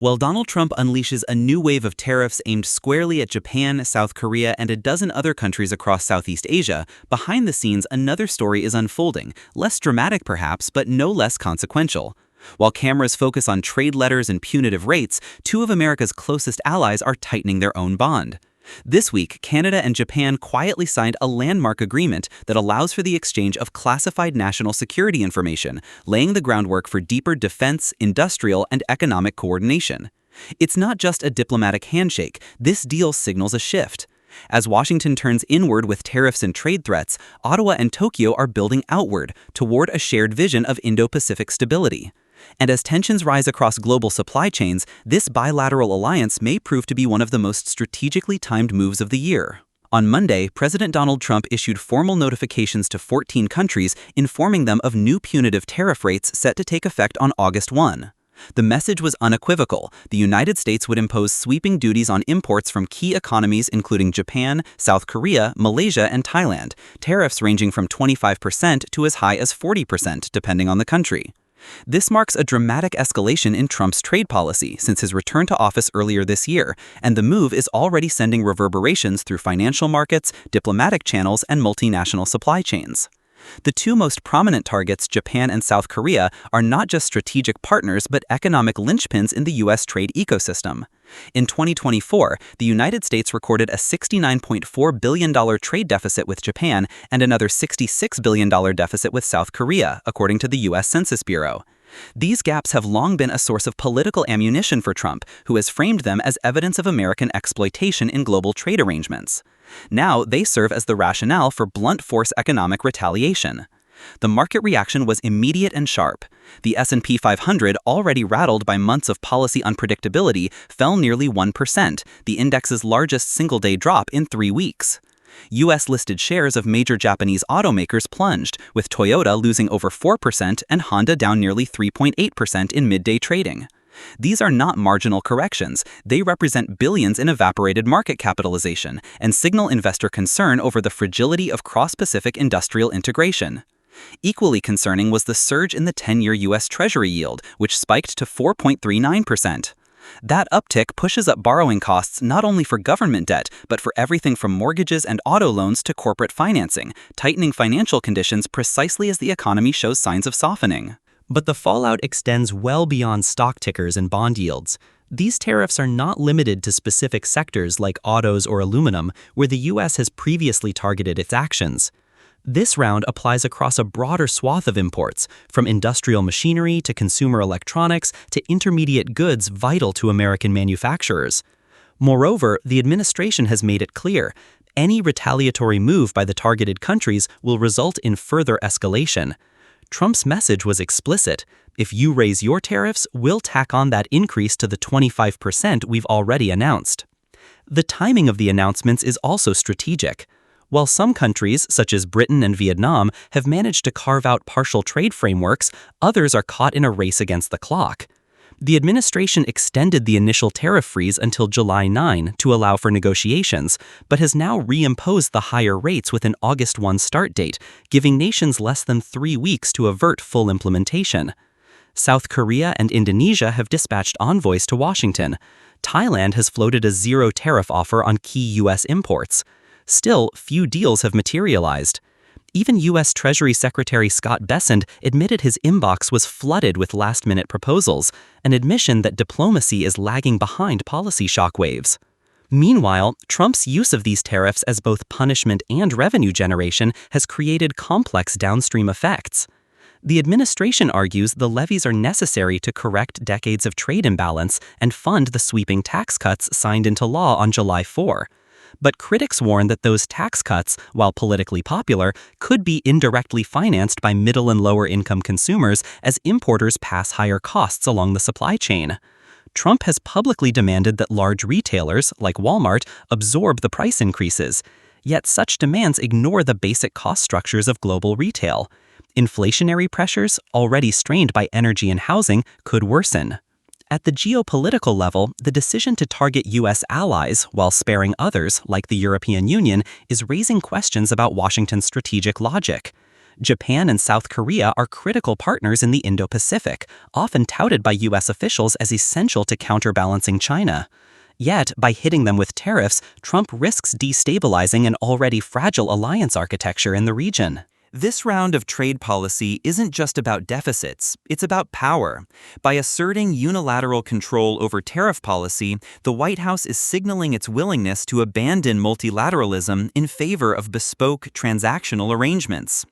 While Donald Trump unleashes a new wave of tariffs aimed squarely at Japan, South Korea, and a dozen other countries across Southeast Asia, behind the scenes another story is unfolding, less dramatic perhaps, but no less consequential. While cameras focus on trade letters and punitive rates, two of America's closest allies are tightening their own bond. This week, Canada and Japan quietly signed a landmark agreement that allows for the exchange of classified national security information, laying the groundwork for deeper defense, industrial, and economic coordination. It's not just a diplomatic handshake, this deal signals a shift. As Washington turns inward with tariffs and trade threats, Ottawa and Tokyo are building outward, toward a shared vision of Indo-Pacific stability. And as tensions rise across global supply chains, this bilateral alliance may prove to be one of the most strategically timed moves of the year. On Monday, President Donald Trump issued formal notifications to 14 countries informing them of new punitive tariff rates set to take effect on August 1. The message was unequivocal. The United States would impose sweeping duties on imports from key economies including Japan, South Korea, Malaysia, and Thailand, tariffs ranging from 25% to as high as 40% depending on the country. This marks a dramatic escalation in Trump's trade policy since his return to office earlier this year, and the move is already sending reverberations through financial markets, diplomatic channels, and multinational supply chains. The two most prominent targets, Japan and South Korea, are not just strategic partners but economic linchpins in the U.S. trade ecosystem. In 2024, the United States recorded a $69.4 billion trade deficit with Japan and another $66 billion deficit with South Korea, according to the U.S. Census Bureau. These gaps have long been a source of political ammunition for Trump, who has framed them as evidence of American exploitation in global trade arrangements. Now they serve as the rationale for blunt force economic retaliation. The market reaction was immediate and sharp. The S&P 500, already rattled by months of policy unpredictability, fell nearly 1%, the index's largest single-day drop in 3 weeks. U.S.-listed shares of major Japanese automakers plunged, with Toyota losing over 4% and Honda down nearly 3.8% in midday trading. These are not marginal corrections. They represent billions in evaporated market capitalization and signal investor concern over the fragility of cross-Pacific industrial integration. Equally concerning was the surge in the 10-year U.S. Treasury yield, which spiked to 4.39%. That uptick pushes up borrowing costs not only for government debt, but for everything from mortgages and auto loans to corporate financing, tightening financial conditions precisely as the economy shows signs of softening. But the fallout extends well beyond stock tickers and bond yields. These tariffs are not limited to specific sectors like autos or aluminum, where the U.S. has previously targeted its actions. This round applies across a broader swath of imports, from industrial machinery to consumer electronics to intermediate goods vital to American manufacturers. Moreover, the administration has made it clear, any retaliatory move by the targeted countries will result in further escalation. Trump's message was explicit. If you raise your tariffs, we'll tack on that increase to the 25% we've already announced. The timing of the announcements is also strategic. While some countries, such as Britain and Vietnam, have managed to carve out partial trade frameworks, others are caught in a race against the clock. The administration extended the initial tariff freeze until July 9 to allow for negotiations, but has now reimposed the higher rates with an August 1 start date, giving nations less than 3 weeks to avert full implementation. South Korea and Indonesia have dispatched envoys to Washington. Thailand has floated a zero tariff offer on key U.S. imports. Still, few deals have materialized. Even U.S. Treasury Secretary Scott Bessent admitted his inbox was flooded with last-minute proposals, an admission that diplomacy is lagging behind policy shockwaves. Meanwhile, Trump's use of these tariffs as both punishment and revenue generation has created complex downstream effects. The administration argues the levies are necessary to correct decades of trade imbalance and fund the sweeping tax cuts signed into law on July 4. But critics warn that those tax cuts, while politically popular, could be indirectly financed by middle and lower-income consumers as importers pass higher costs along the supply chain. Trump has publicly demanded that large retailers, like Walmart, absorb the price increases. Yet such demands ignore the basic cost structures of global retail. Inflationary pressures, already strained by energy and housing, could worsen. At the geopolitical level, the decision to target U.S. allies while sparing others, like the European Union, is raising questions about Washington's strategic logic. Japan and South Korea are critical partners in the Indo-Pacific, often touted by U.S. officials as essential to counterbalancing China. Yet, by hitting them with tariffs, Trump risks destabilizing an already fragile alliance architecture in the region. This round of trade policy isn't just about deficits, it's about power. By asserting unilateral control over tariff policy, the White House is signaling its willingness to abandon multilateralism in favor of bespoke transactional arrangements.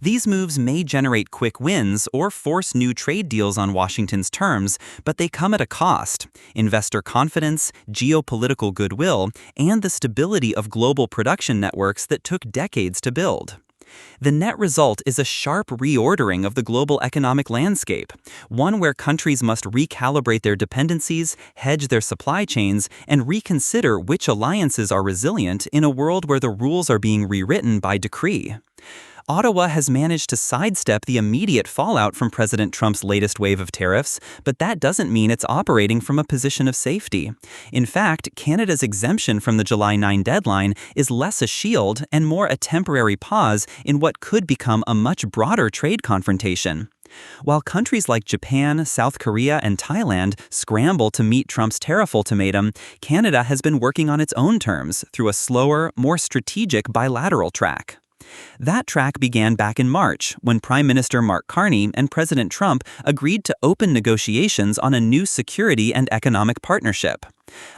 These moves may generate quick wins or force new trade deals on Washington's terms, but they come at a cost: investor confidence, geopolitical goodwill, and the stability of global production networks that took decades to build. The net result is a sharp reordering of the global economic landscape, one where countries must recalibrate their dependencies, hedge their supply chains, and reconsider which alliances are resilient in a world where the rules are being rewritten by decree. Ottawa has managed to sidestep the immediate fallout from President Trump's latest wave of tariffs, but that doesn't mean it's operating from a position of safety. In fact, Canada's exemption from the July 9 deadline is less a shield and more a temporary pause in what could become a much broader trade confrontation. While countries like Japan, South Korea, and Thailand scramble to meet Trump's tariff ultimatum, Canada has been working on its own terms through a slower, more strategic bilateral track. That track began back in March, when Prime Minister Mark Carney and President Trump agreed to open negotiations on a new security and economic partnership.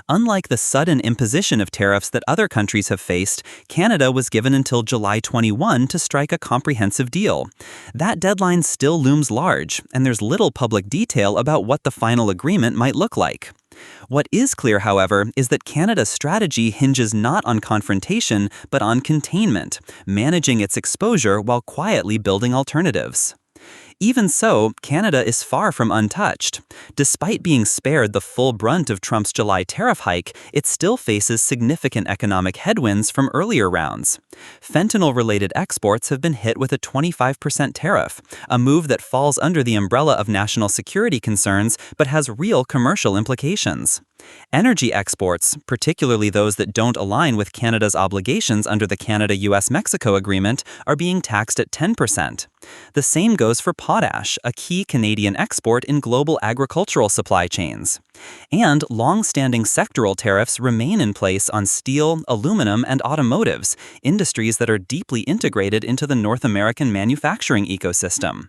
Unlike the sudden imposition of tariffs that other countries have faced, Canada was given until July 21 to strike a comprehensive deal. That deadline still looms large, and there's little public detail about what the final agreement might look like. What is clear, however, is that Canada's strategy hinges not on confrontation but on containment, managing its exposure while quietly building alternatives. Even so, Canada is far from untouched. Despite being spared the full brunt of Trump's July tariff hike, it still faces significant economic headwinds from earlier rounds. Fentanyl-related exports have been hit with a 25% tariff, a move that falls under the umbrella of national security concerns but has real commercial implications. Energy exports, particularly those that don't align with Canada's obligations under the Canada-US-Mexico Agreement, are being taxed at 10%. The same goes for potash, a key Canadian export in global agricultural supply chains. And long-standing sectoral tariffs remain in place on steel, aluminum, and automotives, industries that are deeply integrated into the North American manufacturing ecosystem.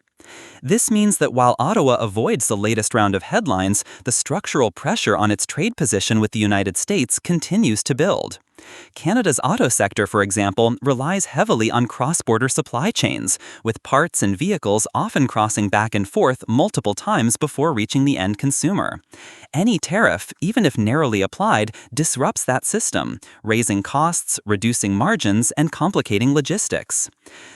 This means that while Ottawa avoids the latest round of headlines, the structural pressure on its trade position with the United States continues to build. Canada's auto sector, for example, relies heavily on cross-border supply chains, with parts and vehicles often crossing back and forth multiple times before reaching the end consumer. Any tariff, even if narrowly applied, disrupts that system, raising costs, reducing margins, and complicating logistics.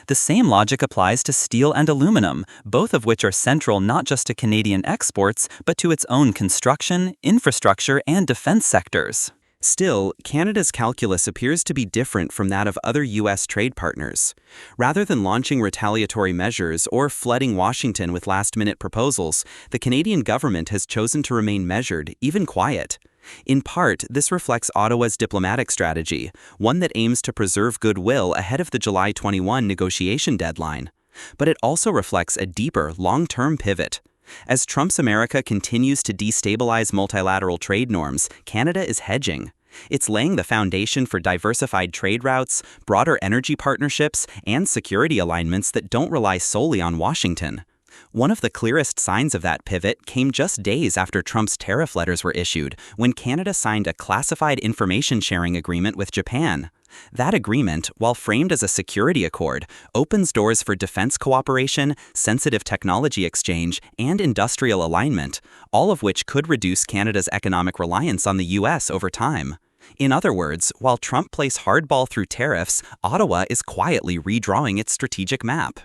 The same logic applies to steel and aluminum, both of which are central not just to Canadian exports, but to its own construction, infrastructure, and defense sectors. Still, Canada's calculus appears to be different from that of other U.S. trade partners. Rather than launching retaliatory measures or flooding Washington with last-minute proposals, the Canadian government has chosen to remain measured, even quiet. In part, this reflects Ottawa's diplomatic strategy, one that aims to preserve goodwill ahead of the July 21 negotiation deadline. But it also reflects a deeper, long-term pivot. As Trump's America continues to destabilize multilateral trade norms, Canada is hedging. It's laying the foundation for diversified trade routes, broader energy partnerships, and security alignments that don't rely solely on Washington. One of the clearest signs of that pivot came just days after Trump's tariff letters were issued, when Canada signed a classified information sharing agreement with Japan. That agreement, while framed as a security accord, opens doors for defense cooperation, sensitive technology exchange, and industrial alignment, all of which could reduce Canada's economic reliance on the U.S. over time. In other words, while Trump plays hardball through tariffs, Ottawa is quietly redrawing its strategic map.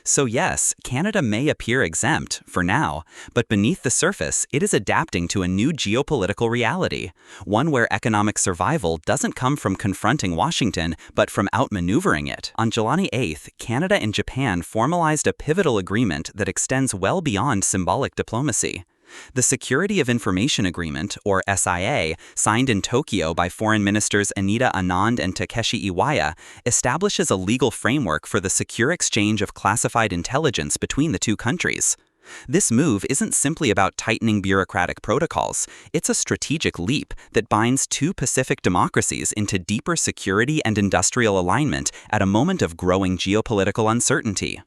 So yes, Canada may appear exempt, for now, but beneath the surface, it is adapting to a new geopolitical reality, one where economic survival doesn't come from confronting Washington, but from outmaneuvering it. On July 8th, Canada and Japan formalized a pivotal agreement that extends well beyond symbolic diplomacy. The Security of Information Agreement, or SIA, signed in Tokyo by Foreign Ministers Anita Anand and Takeshi Iwaya, establishes a legal framework for the secure exchange of classified intelligence between the two countries. This move isn't simply about tightening bureaucratic protocols, it's a strategic leap that binds two Pacific democracies into deeper security and industrial alignment at a moment of growing geopolitical uncertainty.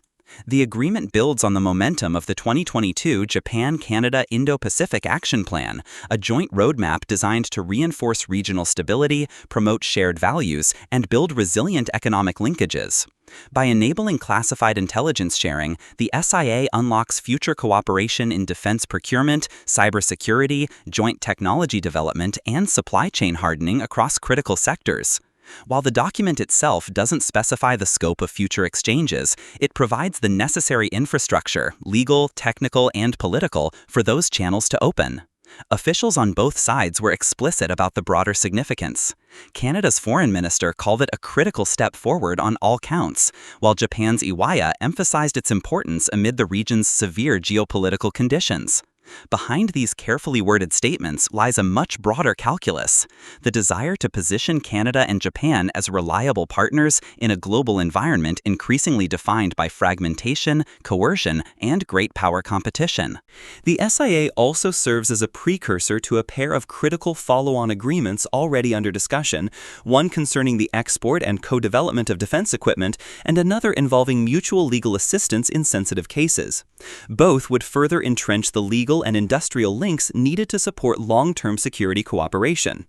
The agreement builds on the momentum of the 2022 Japan-Canada Indo-Pacific Action Plan, a joint roadmap designed to reinforce regional stability, promote shared values, and build resilient economic linkages. By enabling classified intelligence sharing, the SIA unlocks future cooperation in defense procurement, cybersecurity, joint technology development, and supply chain hardening across critical sectors. While the document itself doesn't specify the scope of future exchanges, it provides the necessary infrastructure, legal, technical, and political, for those channels to open. Officials on both sides were explicit about the broader significance. Canada's foreign minister called it a critical step forward on all counts, while Japan's Iwaya emphasized its importance amid the region's severe geopolitical conditions. Behind these carefully worded statements lies a much broader calculus: the desire to position Canada and Japan as reliable partners in a global environment increasingly defined by fragmentation, coercion, and great power competition. The SIA also serves as a precursor to a pair of critical follow-on agreements already under discussion, one concerning the export and co-development of defense equipment, and another involving mutual legal assistance in sensitive cases. Both would further entrench the legal and industrial links needed to support long-term security cooperation.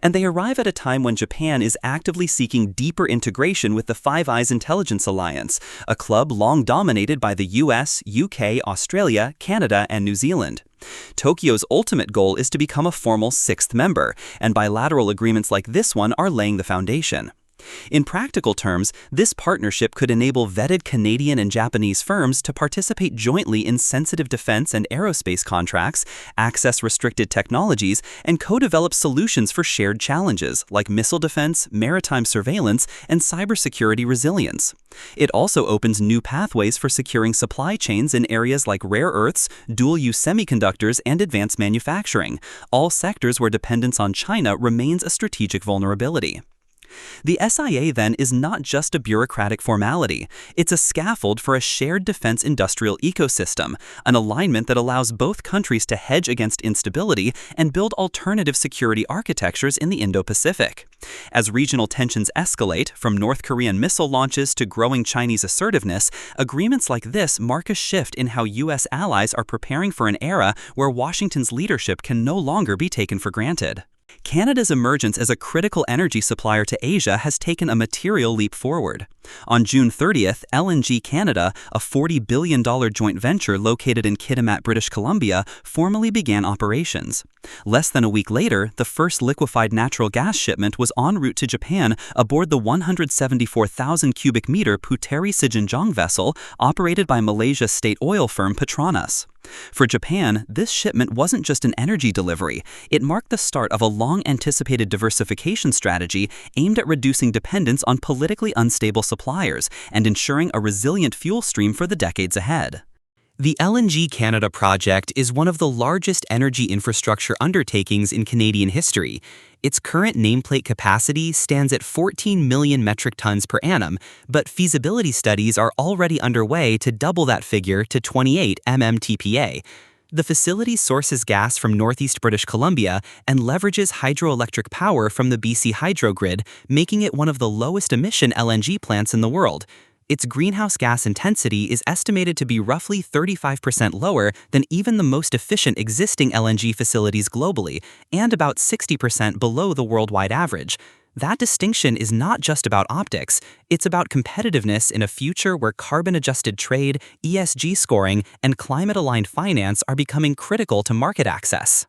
And they arrive at a time when Japan is actively seeking deeper integration with the Five Eyes Intelligence Alliance, a club long dominated by the US, UK, Australia, Canada, and New Zealand. Tokyo's ultimate goal is to become a formal sixth member, and bilateral agreements like this one are laying the foundation. In practical terms, this partnership could enable vetted Canadian and Japanese firms to participate jointly in sensitive defense and aerospace contracts, access restricted technologies, and co-develop solutions for shared challenges like missile defense, maritime surveillance, and cybersecurity resilience. It also opens new pathways for securing supply chains in areas like rare earths, dual-use semiconductors, and advanced manufacturing, all sectors where dependence on China remains a strategic vulnerability. The SIA, then, is not just a bureaucratic formality. It's a scaffold for a shared defense industrial ecosystem, an alignment that allows both countries to hedge against instability and build alternative security architectures in the Indo-Pacific. As regional tensions escalate, from North Korean missile launches to growing Chinese assertiveness, agreements like this mark a shift in how U.S. allies are preparing for an era where Washington's leadership can no longer be taken for granted. Canada's emergence as a critical energy supplier to Asia has taken a material leap forward. On June 30th, LNG Canada, a $40 billion joint venture located in Kitimat, British Columbia, formally began operations. Less than a week later, the first liquefied natural gas shipment was en route to Japan aboard the 174,000 cubic meter Puteri Sijinjong vessel operated by Malaysia's state oil firm Petronas. For Japan, this shipment wasn't just an energy delivery. It marked the start of a long-anticipated diversification strategy aimed at reducing dependence on politically unstable suppliers and ensuring a resilient fuel stream for the decades ahead. The LNG Canada project is one of the largest energy infrastructure undertakings in Canadian history. Its current nameplate capacity stands at 14 million metric tons per annum, but feasibility studies are already underway to double that figure to 28 MMTPA. The facility sources gas from northeast British Columbia and leverages hydroelectric power from the BC Hydro grid, making it one of the lowest emission LNG plants in the world. Its greenhouse gas intensity is estimated to be roughly 35% lower than even the most efficient existing LNG facilities globally, and about 60% below the worldwide average. That distinction is not just about optics, it's about competitiveness in a future where carbon-adjusted trade, ESG scoring, and climate-aligned finance are becoming critical to market access.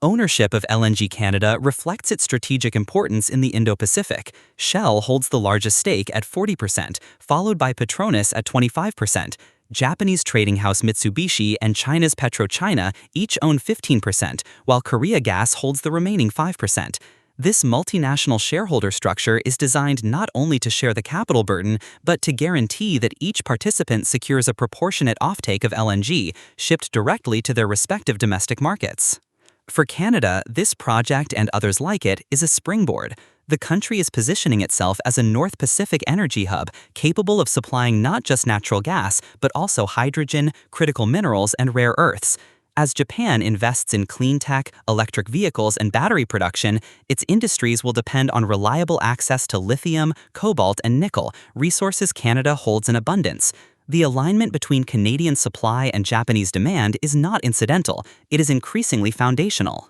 Ownership of LNG Canada reflects its strategic importance in the Indo-Pacific. Shell holds the largest stake at 40%, followed by Petronas at 25%. Japanese trading house Mitsubishi and China's PetroChina each own 15%, while Korea Gas holds the remaining 5%. This multinational shareholder structure is designed not only to share the capital burden, but to guarantee that each participant secures a proportionate offtake of LNG shipped directly to their respective domestic markets. For Canada, this project and others like it is a springboard. The country is positioning itself as a North Pacific energy hub capable of supplying not just natural gas, but also hydrogen, critical minerals, and rare earths. As Japan invests in clean tech, electric vehicles, and battery production, its industries will depend on reliable access to lithium, cobalt, and nickel, resources Canada holds in abundance. The alignment between Canadian supply and Japanese demand is not incidental, it is increasingly foundational.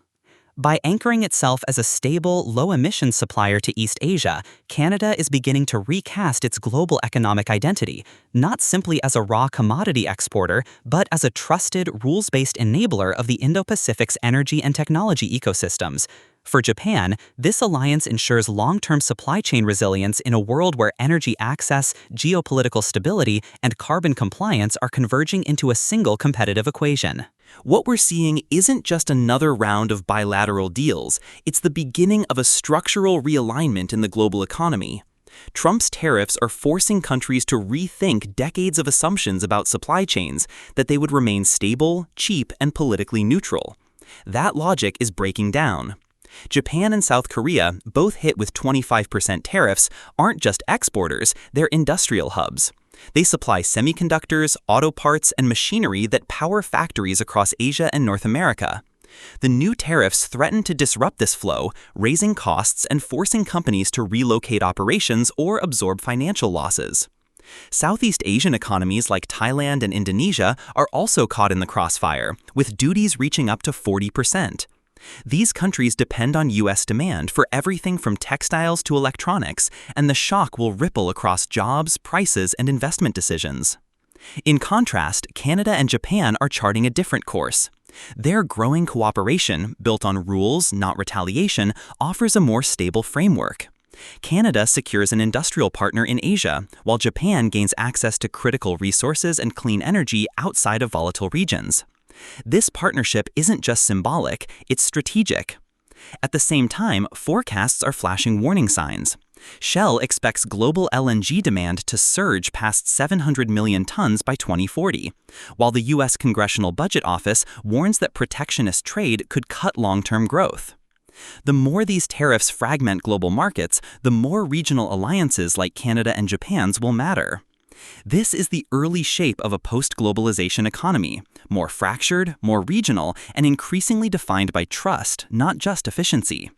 By anchoring itself as a stable, low-emission supplier to East Asia, Canada is beginning to recast its global economic identity, not simply as a raw commodity exporter, but as a trusted, rules-based enabler of the Indo-Pacific's energy and technology ecosystems. For Japan, this alliance ensures long-term supply chain resilience in a world where energy access, geopolitical stability, and carbon compliance are converging into a single competitive equation. What we're seeing isn't just another round of bilateral deals, it's the beginning of a structural realignment in the global economy. Trump's tariffs are forcing countries to rethink decades of assumptions about supply chains, that they would remain stable, cheap, and politically neutral. That logic is breaking down. Japan and South Korea, both hit with 25% tariffs, aren't just exporters, they're industrial hubs. They supply semiconductors, auto parts, and machinery that power factories across Asia and North America. The new tariffs threaten to disrupt this flow, raising costs and forcing companies to relocate operations or absorb financial losses. Southeast Asian economies like Thailand and Indonesia are also caught in the crossfire, with duties reaching up to 40%. These countries depend on U.S. demand for everything from textiles to electronics, and the shock will ripple across jobs, prices, and investment decisions. In contrast, Canada and Japan are charting a different course. Their growing cooperation, built on rules, not retaliation, offers a more stable framework. Canada secures an industrial partner in Asia, while Japan gains access to critical resources and clean energy outside of volatile regions. This partnership isn't just symbolic, it's strategic. At the same time, forecasts are flashing warning signs. Shell expects global LNG demand to surge past 700 million tons by 2040, while the U.S. Congressional Budget Office warns that protectionist trade could cut long-term growth. The more these tariffs fragment global markets, the more regional alliances like Canada and Japan's will matter. This is the early shape of a post-globalization economy, more fractured, more regional, and increasingly defined by trust, not just efficiency.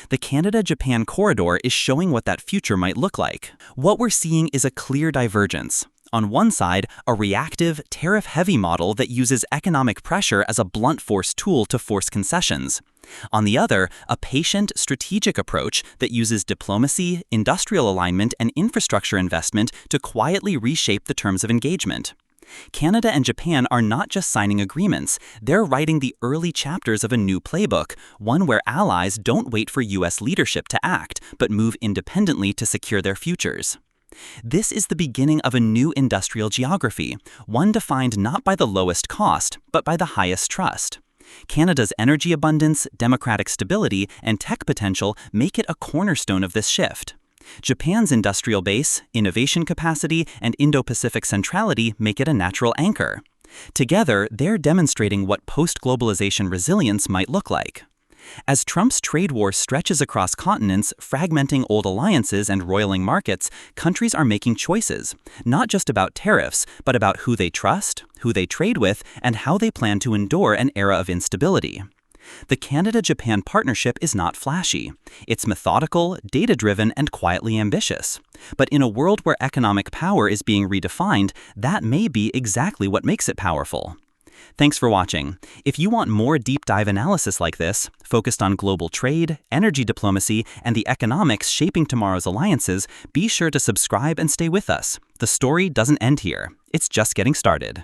The Canada-Japan corridor is showing what that future might look like. What we're seeing is a clear divergence. On one side, a reactive, tariff-heavy model that uses economic pressure as a blunt force tool to force concessions. On the other, a patient, strategic approach that uses diplomacy, industrial alignment, and infrastructure investment to quietly reshape the terms of engagement. Canada and Japan are not just signing agreements, they're writing the early chapters of a new playbook, one where allies don't wait for U.S. leadership to act, but move independently to secure their futures. This is the beginning of a new industrial geography, one defined not by the lowest cost, but by the highest trust. Canada's energy abundance, democratic stability, and tech potential make it a cornerstone of this shift. Japan's industrial base, innovation capacity, and Indo-Pacific centrality make it a natural anchor. Together, they're demonstrating what post-globalization resilience might look like. As Trump's trade war stretches across continents, fragmenting old alliances and roiling markets, countries are making choices, not just about tariffs, but about who they trust, who they trade with, and how they plan to endure an era of instability. The Canada-Japan partnership is not flashy. It's methodical, data-driven, and quietly ambitious. But in a world where economic power is being redefined, that may be exactly what makes it powerful. Thanks for watching. If you want more deep dive analysis like this, focused on global trade, energy diplomacy, and the economics shaping tomorrow's alliances, be sure to subscribe and stay with us. The story doesn't end here. It's just getting started.